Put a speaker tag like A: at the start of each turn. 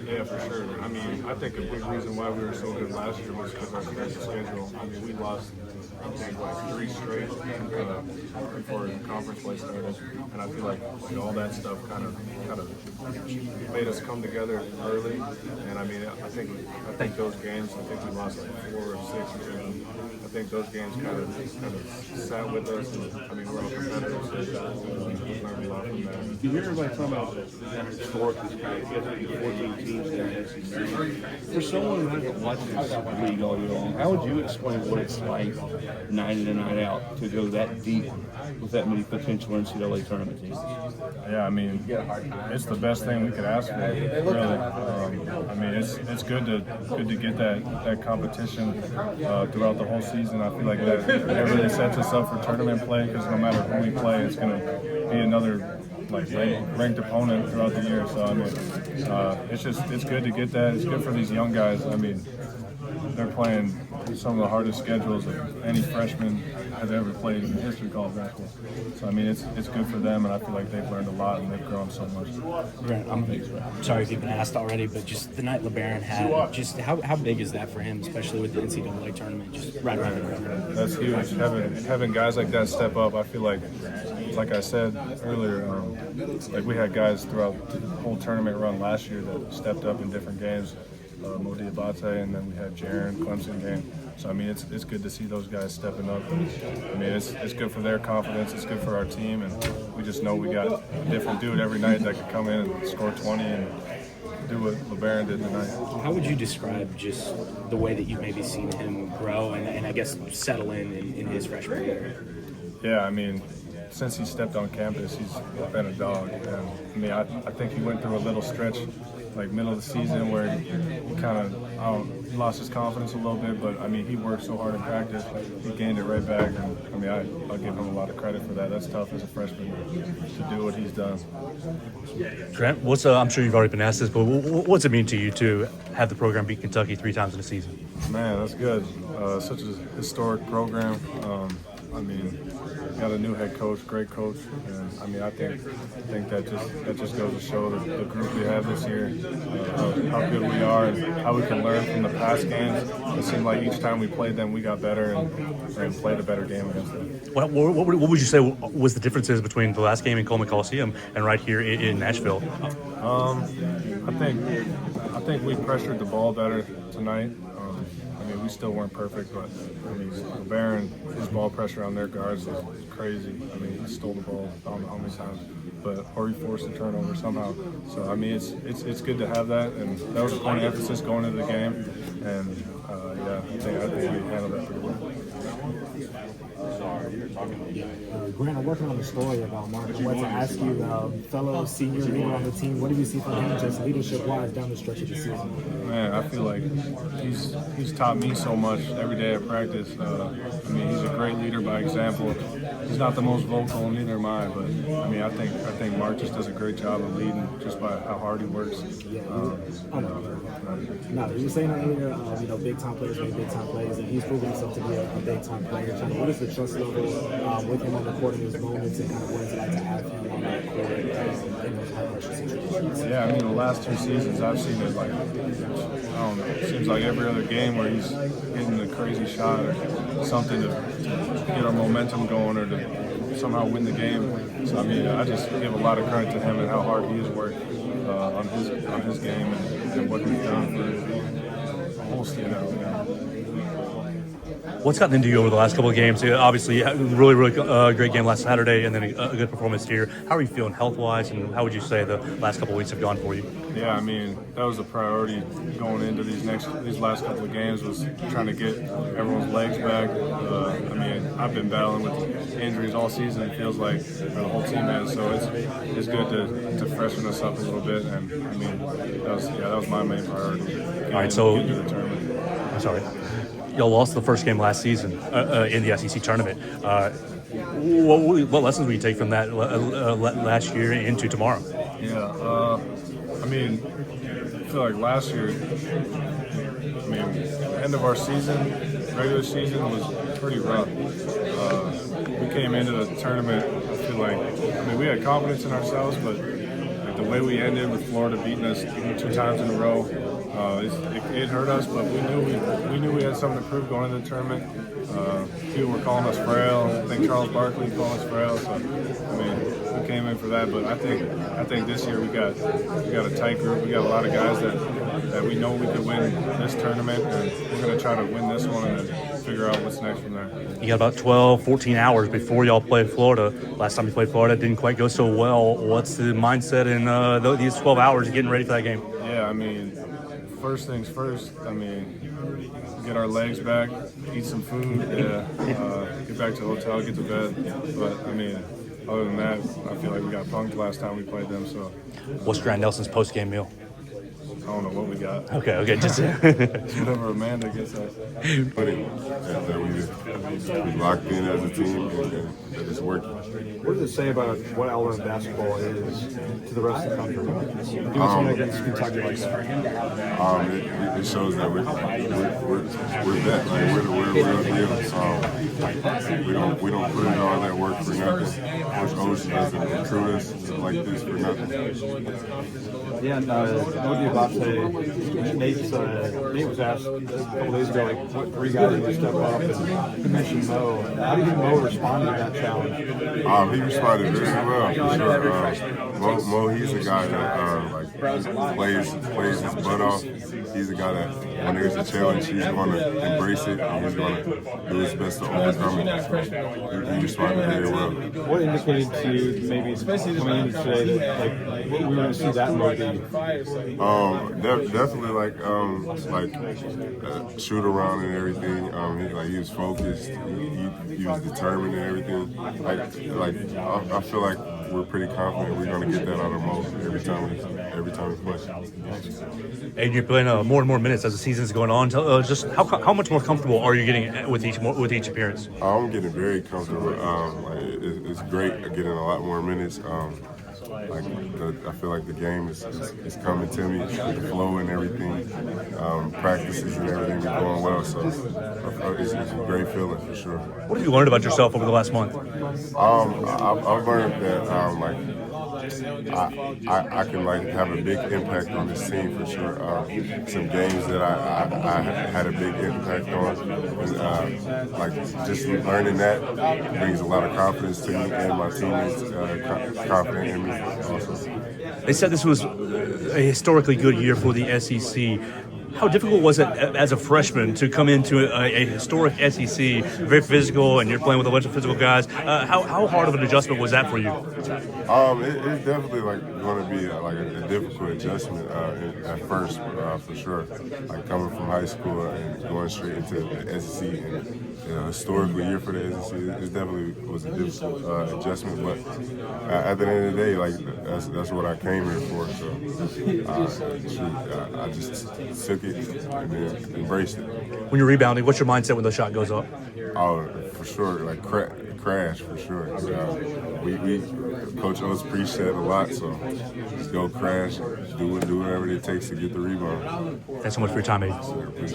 A: Yeah, for sure. I mean, I think a big reason why we were so good last year was because our strength of schedule. I mean, we lost, I think, like 3 straight before the conference play started, and I feel like all that stuff kind of made us come together early. And I mean, I think those games, I think we lost like 4 or 6 or 7. I think those games kind of sat with us. And, I mean, we're all competitors, so we learned a lot from that.
B: You hear everybody talking about that historic this kind of 14 teams in the SEC. For someone who hasn't watched this league all year long, how would you explain what it's like night in and night out to go that deep with that many potential NCAA tournament teams?
A: Yeah, I mean, it's the best thing we could ask for, really. I mean, it's good to get that competition throughout the whole season. I feel like that really sets us up for tournament play because no matter who we play, it's going to be another like ranked opponent throughout the year. So I mean, it's good to get that. It's good for these young guys. I mean, they're playing some of the hardest schedules that any freshman has ever played in the history of college basketball. So I mean, it's good for them, and I feel like they've learned a lot and they've grown so much.
C: I'm sorry if you've been asked already, but just the night LeBaron had, just how big is that for him, especially with the NCAA tournament just right around the corner?
A: That's huge. Having guys like that step up, I feel like I said earlier, like we had guys throughout the whole tournament run last year that stepped up in different games. Mo Diabate, and then we had Jaren, Clemson game. So I mean, it's good to see those guys stepping up. I mean, it's good for their confidence. It's good for our team, and we just know we got a different dude every night that could come in and score 20 and do what LeBaron did tonight.
C: How would you describe just the way that you've maybe seen him grow and I guess settle in his freshman year?
A: Yeah, I mean, since he stepped on campus, he's been a dog. And I mean, I think he went through a little stretch, like middle of the season, where he kind of lost his confidence a little bit. But I mean, he worked so hard in practice, he gained it right back. And I mean, I'll give him a lot of credit for that. That's tough as a freshman to do what he's done.
D: Grant, I'm sure you've already been asked this, but what's it mean to you to have the program beat Kentucky 3 times in a season?
A: Man, that's good. Such a historic program. I mean, got a new head coach, great coach, and I mean, I think that just goes to show the group we have this year, how good we are, and how we can learn from the past games. It seemed like each time we played them, we got better and played a better game against them.
D: What would you say was the differences between the last game in Coleman Coliseum and right here in Nashville?
A: I think we pressured the ball better tonight. I mean, we still weren't perfect, but I mean, LeBaron, his ball pressure on their guards was crazy. I mean, he stole the ball how many times, or he forced a turnover somehow. So I mean, it's good to have that, and that was a point of emphasis going into the game. And yeah, I think we handled that pretty well.
E: Grant, I'm working on a story about Mark. I wanted to ask you, fellow senior leader on the team, what do you see from him just leadership-wise down the stretch of the season?
A: Man, I feel like he's taught me so much every day at practice. I mean, he's a great leader by example. He's not the most vocal, neither am I, but I mean, I think Mark just does a great job of leading just by how hard he works.
E: No, you were saying earlier, big-time players make big-time plays, and he's proven himself to be a big-time player. What is the trust level with him on the court in his moments, and kind of what is it like to have him on the court in those high-pressure situations?
A: Yeah, I mean, the last 2 seasons, I've seen it like, I don't know, it seems like every other game where he's hitting a crazy shot or something to get our momentum going or to somehow win the game. So, I mean, I just give a lot of credit to him and how hard he has worked on his game and what he's done for the whole season.
D: What's gotten into you over the last couple of games? Obviously, really great game last Saturday, and then a good performance here. How are you feeling health-wise, and how would you say the last couple of weeks have gone for you?
A: Yeah, I mean, that was a priority going into these last couple of games, was trying to get everyone's legs back. I mean, I've been battling with injuries all season, it feels like, or the whole team has, so it's good to freshen us up a little bit, and I mean, that was my main priority.
D: All right, so
A: get to the tournament.
D: I'm sorry. Y'all lost the first game last season in the SEC tournament. What lessons will you take from that last year into tomorrow?
A: Yeah, I mean, I feel like last year, I mean, the end of our season, regular season, was pretty rough. We came into the tournament, I feel like, I mean, we had confidence in ourselves, but like, the way we ended with Florida beating us 2 times in a row, it hurt us. But we knew we had something to prove going into the tournament. People were calling us frail. I think Charles Barkley called us frail. So I mean, we came in for that. But I think this year we got a tight group. We got a lot of guys that we know we could win this tournament, and we're going to try to win this one and then figure out what's next from there.
D: You got about 12, 14 hours before y'all played Florida. Last time you played Florida, it didn't quite go so well. What's the mindset in these 12 hours of getting ready for that game?
A: Yeah, I mean, first things first. I mean, get our legs back, eat some food, get back to the hotel, get to bed. But I mean, other than that, I feel like we got punked last time we played them. So,
D: What's Grant Nelson's post-game meal?
A: I don't know what we got.
D: Okay, just
A: Whatever Amanda gets us.
F: That we locked in as a team and that it's working.
G: What does it say about what Alabama basketball is to the rest of the country? Doing something against Kentucky like that.
F: It shows that we're that. Like we're the real deal. We don't put in all that work for nothing. Coach Ocean doesn't recruit us like this for nothing.
G: Yeah, and Mo Diabate, Nate was asked a couple days ago, like, what 3 guys need to step up, and he mentioned Mo. How do you think Mo responded to that challenge?
F: He responded very well, for sure. Mo, he's a guy that plays his butt off. He's a guy that when there's a challenge, he's going to embrace it and he's going to do his best to overcome it. He responded very well.
G: What indicated to you, maybe coming in today, that like we were going to see that Mo be?
F: Definitely shoot around and everything. He was focused. He was determined and everything. I feel like we're pretty confident we're going to get that out of Mo every time we play.
D: And you're playing more and more minutes as the season's going on. Just how much more comfortable are you getting with each appearance?
F: I'm getting very comfortable. It's great getting a lot more minutes. I feel like the game is coming to me, the flow and everything, practices and everything is going well. So it's a great feeling for sure.
D: What have you learned about yourself over the last month?
F: I've learned that I can have a big impact on this team for sure. Some games that I had a big impact on, and just learning that brings a lot of confidence to me and my teammates confident in me also.
D: They said this was a historically good year for the SEC. How difficult was it as a freshman to come into a historic SEC, very physical, and you're playing with a bunch of physical guys? How hard of an adjustment was that for you?
F: It's definitely going to be a difficult adjustment at first, for sure. Coming from high school and going straight into the SEC, and a historical year for the SEC, it definitely was a difficult adjustment. But at the end of the day, that's what I came here for. So I just took it and then embraced it.
D: When you're rebounding, what's your mindset when the shot goes up?
F: Oh, for sure, crash for sure. We Coach O's preached that a lot, so just go crash, do whatever it takes to get the rebound.
D: Thanks so much for your time, Aiden.